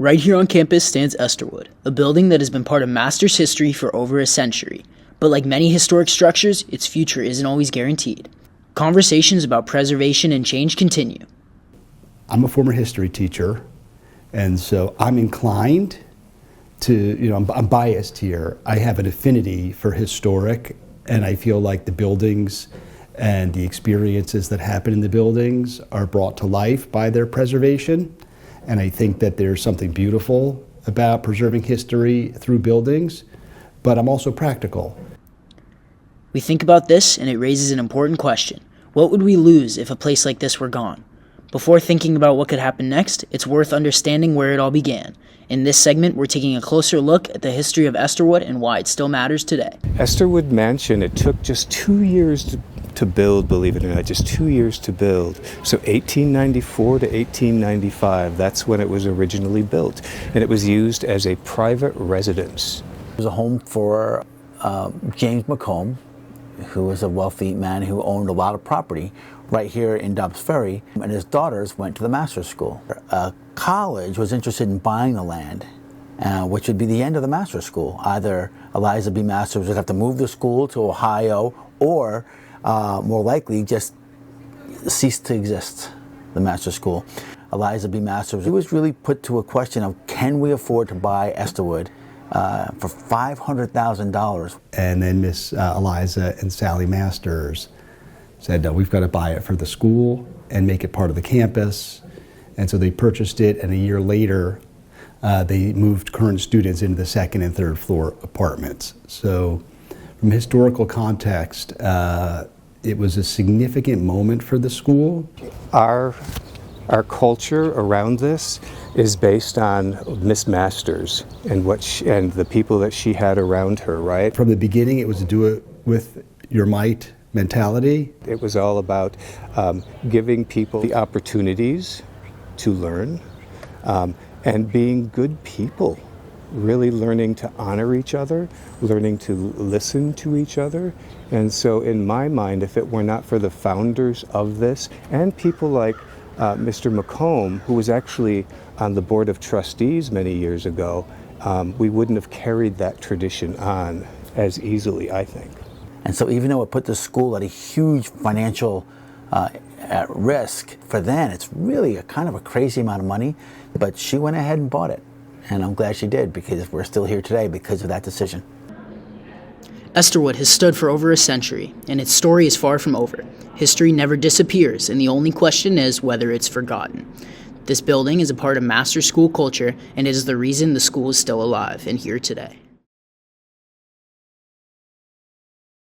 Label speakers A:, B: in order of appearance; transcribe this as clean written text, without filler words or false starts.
A: Right here on campus stands Estherwood, a building that has been part of Masters history for over a century. But like many historic structures, its future isn't always guaranteed. Conversations about preservation and change continue.
B: I'm a former history teacher, and so I'm inclined to, I'm biased here. I have an affinity for historic, and I feel like the buildings and the experiences that happen in the buildings are brought to life by their preservation. And I think that there's something beautiful about preserving history through buildings, but I'm also practical.
A: We think about this, and it raises an important question. What would we lose if a place like this were gone? Before thinking about what could happen next, it's worth understanding where it all began. In this segment, we're taking a closer look at the history of Estherwood and why it still matters today.
C: Estherwood Mansion, it took just 2 years to build, believe it or not, just 2 years to build. So 1894 to 1895, that's when it was originally built. And it was used as a private residence.
D: It was a home for James McComb, who was a wealthy man who owned a lot of property right here in Dobbs Ferry, and his daughters went to the master's school. A college was interested in buying the land, which would be the end of the master's school. Either Eliza B. Masters would have to move the school to Ohio, or more likely just cease to exist, the master's school. Eliza B. Masters, it was really put to a question of, can we afford to buy Estherwood for $500,000?
B: And then Miss Eliza and Sally Masters said, no, we've got to buy it for the school and make it part of the campus. And so they purchased it, and a year later, they moved current students into the second and third floor apartments. So from historical context, it was a significant moment for the school.
C: Our culture around this is based on Miss Masters and and the people that she had around her, right?
B: From the beginning, it was to do it with your might mentality.
C: It was all about giving people the opportunities to learn and being good people, really learning to honor each other, learning to listen to each other. And so in my mind, if it were not for the founders of this and people like Mr. McComb, who was actually on the board of trustees many years ago, we wouldn't have carried that tradition on as easily, I think.
D: And so even though it put the school at a huge financial at risk, for then it's really a kind of a crazy amount of money, but she went ahead and bought it. And I'm glad she did, because we're still here today because of that decision.
A: Estherwood has stood for over a century, and its story is far from over. History never disappears, and the only question is whether it's forgotten. This building is a part of Master's school culture, and it is the reason the school is still alive and here today.